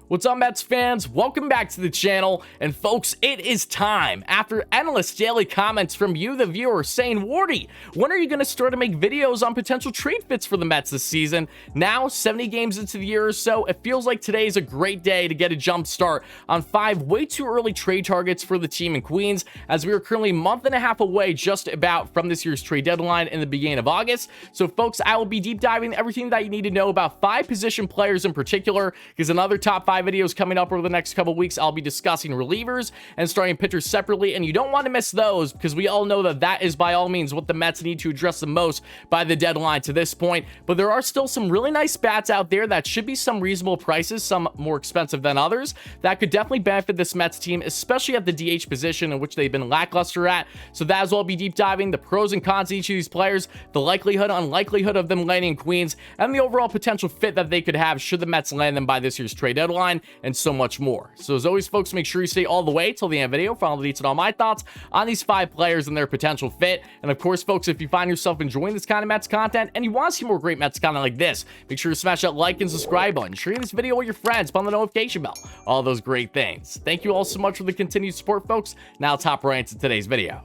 What's up, Mets fans? Welcome back to the channel. And folks, it is time. After endless daily comments from you, the viewer, saying, Wardy, when are you going to start to make videos on potential trade fits for the Mets this season? Now, 70 games into the year or so, it feels like today is a great day to get a jump start on 5 way too early trade targets for the team in Queens, as we are currently a month and a half away just about from this year's trade deadline in the beginning of August. So folks, I will be deep diving everything that you need to know about 5 position players in particular, because another top 5 videos coming up over the next couple weeks. I'll be discussing relievers and starting pitchers separately, and you don't want to miss those because we all know that that is by all means what the Mets need to address the most by the deadline to this point. But there are still some really nice bats out there that should be some reasonable prices, some more expensive than others, that could definitely benefit this Mets team, especially at the DH position, in which they've been lackluster at. So that as well, I'll be deep diving the pros and cons of each of these players, the likelihood, unlikelihood of them landing in Queens, and the overall potential fit that they could have should the Mets land them by this year's trade deadline, and so much more. So as always, folks, make sure you stay all the way till the end of the video for all the details and all my thoughts on these 5 players and their potential fit. And of course, folks, if you find yourself enjoying this kind of Mets content and you want to see more great Mets content like this, make sure to smash that like and subscribe button, share this video with your friends, put on the notification bell, all those great things. Thank you all so much for the continued support, folks. Now let's hop right into today's video.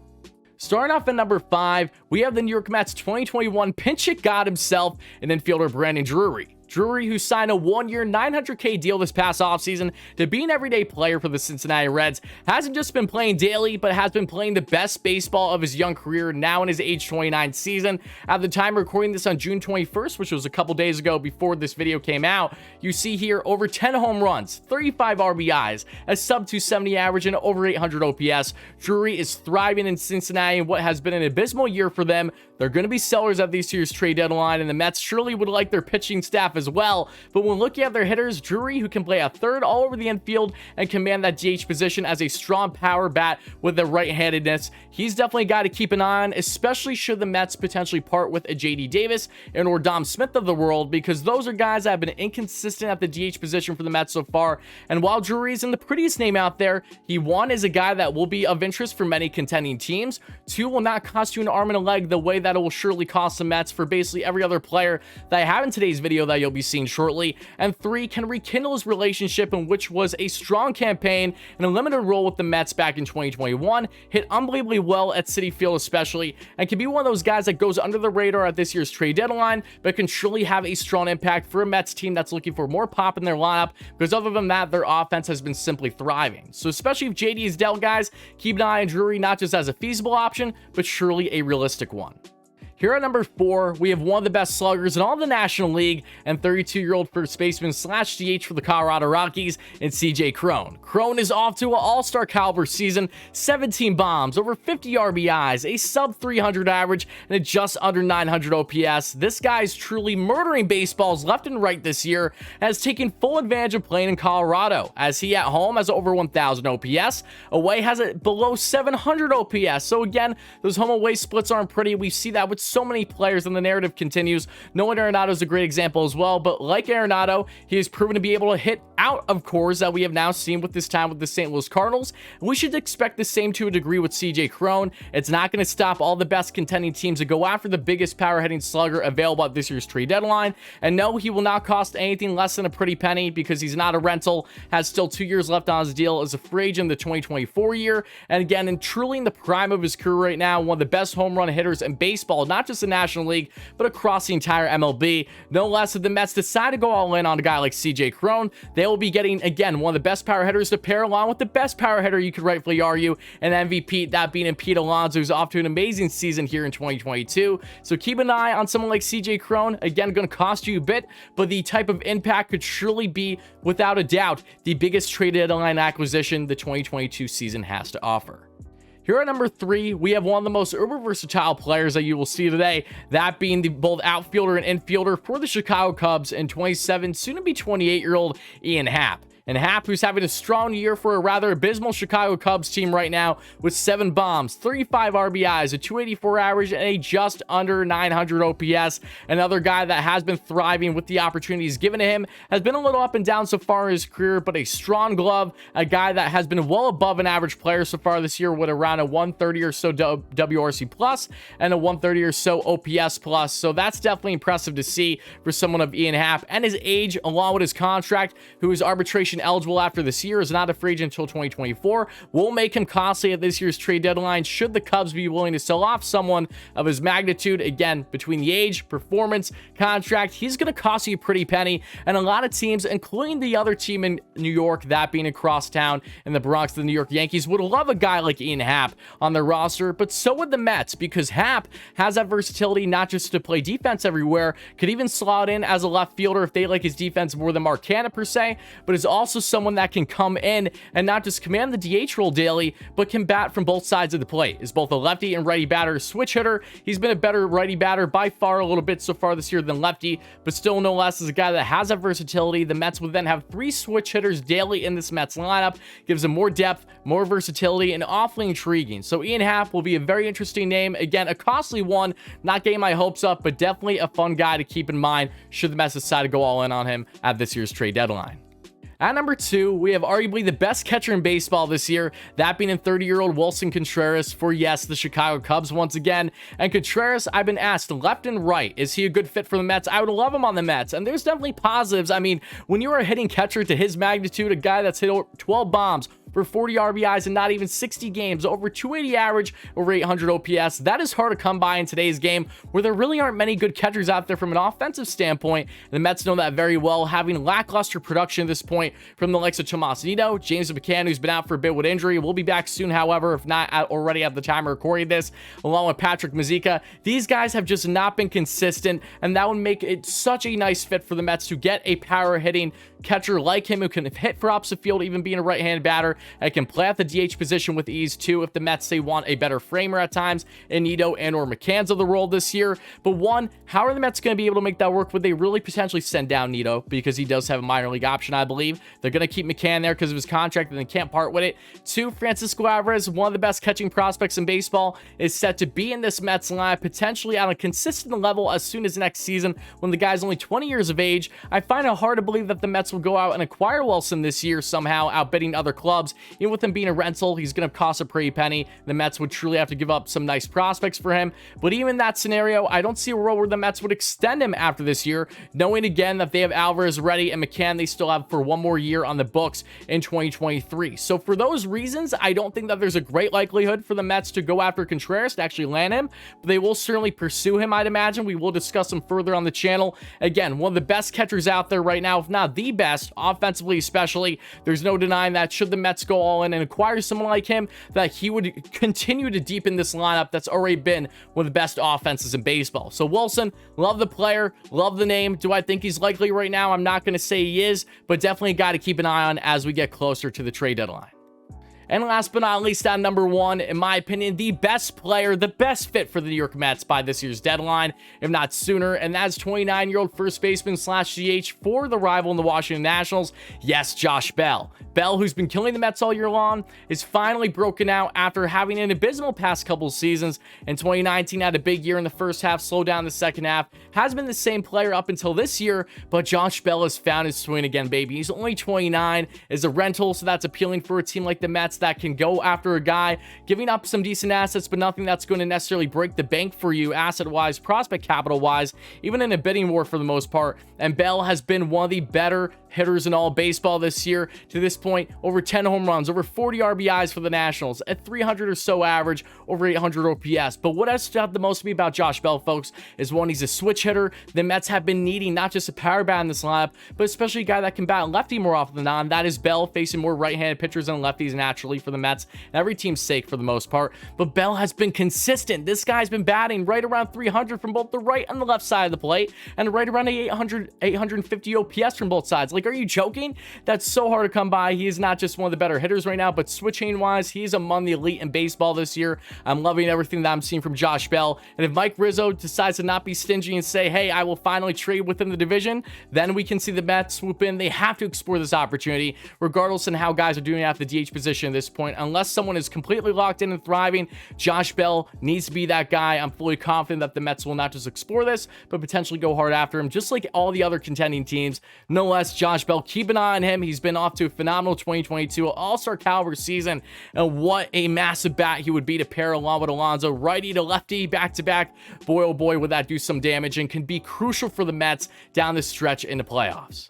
Starting off at number 5, we have the New York Mets 2021 pinch hit god himself and infielder Brandon Drury. Drury, who signed a 1-year $900K deal this past offseason to be an everyday player for the Cincinnati Reds, hasn't just been playing daily, but has been playing the best baseball of his young career now in his age 29 season. At the time of recording this on June 21st, which was a couple days ago before this video came out, you see here over 10 home runs, 35 RBIs, a sub-270 average, and over 800 OPS. Drury is thriving in Cincinnati in what has been an abysmal year for them. They're going to be sellers at this year's trade deadline, and the Mets surely would like their pitching staff as well. But when looking at their hitters, Drury, who can play a third all over the infield and command that DH position as a strong power bat with the right-handedness, he's definitely a guy to keep an eye on, especially should the Mets potentially part with a JD Davis and or Dom Smith of the world, because those are guys that have been inconsistent at the DH position for the Mets so far. And while Drury isn't the prettiest name out there, he, 1, is a guy that will be of interest for many contending teams. 2, will not cost you an arm and a leg the way that it will surely cost the Mets for basically every other player that I have in today's video that you'll be seeing shortly. And 3, can rekindle his relationship, in which was a strong campaign and a limited role with the Mets back in 2021, hit unbelievably well at Citi Field especially, and can be one of those guys that goes under the radar at this year's trade deadline, but can surely have a strong impact for a Mets team that's looking for more pop in their lineup, because other than that, their offense has been simply thriving. So especially if JD is dealt, guys, keep an eye on Drury, not just as a feasible option, but surely a realistic one. Here at number 4, we have one of the best sluggers in all of the National League and 32-year-old first baseman slash DH for the Colorado Rockies in CJ Cron. Cron is off to an all-star caliber season, 17 bombs, over 50 RBIs, a sub-300 average, and a just under 900 OPS. This guy is truly murdering baseballs left and right this year, and has taken full advantage of playing in Colorado, as he at home has over 1,000 OPS, away has it below 700 OPS. So again, those home-away splits aren't pretty. We see that with so many players, and the narrative continues. Nolan Arenado is a great example as well, but like Arenado, he has proven to be able to hit out of cores that we have now seen with this time with the St. Louis Cardinals. We should expect the same to a degree with CJ Cron. It's not going to stop all the best contending teams to go after the biggest power hitting slugger available at this year's trade deadline. And no, he will not cost anything less than a pretty penny, because he's not a rental, has still 2 years left on his deal as a free agent in the 2024 year. And again, in truly in the prime of his career right now, one of the best home run hitters in baseball, not just the National League, but across the entire MLB. No less, if the Mets decide to go all in on a guy like CJ Cron, they will be getting, again, one of the best power hitters to pair along with the best power hitter you could rightfully argue, an MVP, that being Pete Alonso, who's off to an amazing season here in 2022. So keep an eye on someone like CJ Cron. Again, going to cost you a bit, but the type of impact could surely be, without a doubt, the biggest trade deadline acquisition the 2022 season has to offer. Here at number 3, we have one of the most uber versatile players that you will see today, that being the both outfielder and infielder for the Chicago Cubs in 27, soon to be 28-year-old Ian Happ. And Happ, who's having a strong year for a rather abysmal Chicago Cubs team right now, with 7 bombs, 35 RBIs, a 284 average, and a just under 900 OPS. Another guy that has been thriving with the opportunities given to him, has been a little up and down so far in his career, but a strong glove, a guy that has been well above an average player so far this year, with around a 130 or so WRC plus and a 130 or so OPS plus. So that's definitely impressive to see for someone of Ian Happ and his age, along with his contract, whose arbitration agent eligible after this year, is not a free agent until 2024, will make him costly at this year's trade deadline should the Cubs be willing to sell off someone of his magnitude. Again, between the age, performance, contract, he's going to cost you a pretty penny, and a lot of teams, including the other team in New York, that being across town in the Bronx, the New York Yankees, would love a guy like Ian Happ on their roster, but so would the Mets, because Happ has that versatility not just to play defense everywhere, could even slot in as a left fielder if they like his defense more than Mark Canha per se, but is also someone that can come in and not just command the DH role daily, but can bat from both sides of the plate. Is both a lefty and righty batter, switch hitter. He's been a better righty batter by far a little bit so far this year than lefty, but still no less is a guy that has that versatility. The Mets would then have 3 switch hitters daily in this Mets lineup, gives them more depth, more versatility, and awfully intriguing. So Ian Happ will be a very interesting name. Again, a costly one, not getting my hopes up, but definitely a fun guy to keep in mind should the Mets decide to go all in on him at this year's trade deadline. At number 2, we have arguably the best catcher in baseball this year, that being in 30-year-old Willson Contreras for, yes, the Chicago Cubs once again. And Contreras, I've been asked left and right, is he a good fit for the Mets? I would love him on the Mets, and there's definitely positives. I mean, when you are a hitting catcher to his magnitude, a guy that's hit 12 bombs for 40 RBIs in not even 60 games, over 280 average, over 800 OPS. That is hard to come by in today's game, where there really aren't many good catchers out there from an offensive standpoint. The Mets know that very well, having lackluster production at this point from the likes of Tomas Nido, James McCann, who's been out for a bit with injury, will be back soon, however, if not already at the time of recording this, along with Patrick Mazeika. These guys have just not been consistent, and that would make it such a nice fit for the Mets to get a power hitting catcher like him who can hit for opposite field, even being a right-handed batter, and can play at the DH position with ease too if the Mets, say, want a better framer at times in Nido and or McCann's of the role this year. But one, how are the Mets going to be able to make that work? Would they really potentially send down Nido, because he does have a minor league option, I believe? They're going to keep McCann there because of his contract and they can't part with it. 2, Francisco Alvarez, one of the best catching prospects in baseball, is set to be in this Mets lineup, potentially on a consistent level as soon as next season when the guy's only 20 years of age. I find it hard to believe that the Mets will go out and acquire Wilson this year somehow, outbidding other clubs. Even with him being a rental, he's going to cost a pretty penny. The Mets would truly have to give up some nice prospects for him. But even in that scenario, I don't see a world where the Mets would extend him after this year, knowing again that they have Alvarez ready and McCann they still have for one more year on the books in 2023. So for those reasons, I don't think that there's a great likelihood for the Mets to go after Contreras to actually land him, but they will certainly pursue him, I'd imagine. We will discuss him further on the channel. Again, one of the best catchers out there right now, if not the best, offensively especially. There's no denying that should the Mets go all in and acquire someone like him, that he would continue to deepen this lineup that's already been one of the best offenses in baseball. So Wilson, love the player, love the name. Do I think he's likely right now? I'm not going to say he is, but definitely a guy to keep an eye on as we get closer to the trade deadline. And last but not least, at number 1, in my opinion, the best player, the best fit for the New York Mets by this year's deadline, if not sooner, and that's 29-year-old first baseman / DH for the rival in the Washington Nationals. Yes, Josh Bell. Bell, who's been killing the Mets all year long, is finally broken out after having an abysmal past couple seasons. In 2019, had a big year in the first half, slowed down the second half. Has been the same player up until this year, but Josh Bell has found his swing again, baby. He's only 29, is a rental, so that's appealing for a team like the Mets that can go after a guy, giving up some decent assets, but nothing that's going to necessarily break the bank for you asset-wise, prospect capital-wise, even in a bidding war for the most part. And Bell has been one of the better hitters in all baseball this year. To this point, over 10 home runs, over 40 RBIs for the Nationals, at 300 or so average, over 800 OPS. But what has stood out the most to me about Josh Bell, folks, is one, he's a switch hitter. The Mets have been needing not just a power bat in this lineup, but especially a guy that can bat lefty more often than not. And that is Bell, facing more right-handed pitchers than lefties naturally for the Mets, and every team's sake for the most part. But Bell has been consistent. This guy's been batting right around 300 from both the right and the left side of the plate, and right around 850 OPS from both sides. Like, are you joking? That's so hard to come by. He is not just one of the better hitters right now, but switching wise, he's among the elite in baseball this year. I'm loving everything that I'm seeing from Josh Bell. And if Mike Rizzo decides to not be stingy and say, hey, I will finally trade within the division, then we can see the Mets swoop in. They have to explore this opportunity, regardless of how guys are doing at the DH position at this point. Unless someone is completely locked in and thriving, Josh Bell needs to be that guy. I'm fully confident that the Mets will not just explore this, but potentially go hard after him, just like all the other contending teams. No less, Josh Bell, keep an eye on him. He's been off to a phenomenal 2022 all-star caliber season, and what a massive bat he would be to pair along with Alonso, righty to lefty, back-to-back. Boy, oh boy, would that do some damage and can be crucial for the Mets down the stretch in the playoffs.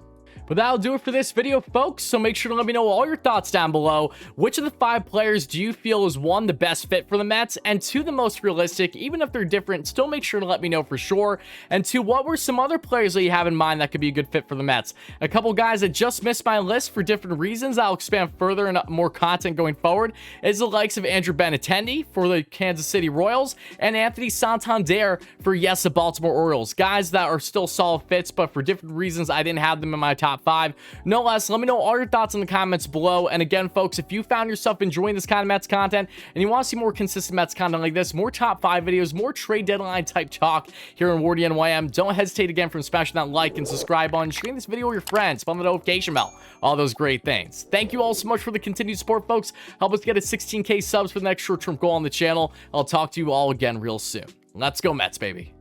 But that'll do it for this video, folks. So make sure to let me know all your thoughts down below. Which of the 5 players do you feel is 1, the best fit for the Mets, and 2, the most realistic? Even if they're different, still make sure to let me know for sure. And 2, what were some other players that you have in mind that could be a good fit for the Mets? A couple guys that just missed my list for different reasons I'll expand further and more content going forward is the likes of Andrew Benintendi for the Kansas City Royals and Anthony Santander for, yes, the Baltimore Orioles. Guys that are still solid fits, but for different reasons I didn't have them in my top 5. No less, let me know all your thoughts in the comments below. And again, folks, if you found yourself enjoying this kind of Mets content and you want to see more consistent Mets content like this, more top 5 videos, more trade deadline type talk here on WardyNYM, don't hesitate again from smashing that like and subscribe button, sharing this video with your friends, on the notification bell, all those great things. Thank you all so much for the continued support, folks. Help us get a 16K subs for the next short-term goal on the channel. I'll talk to you all again real soon. Let's go Mets, baby.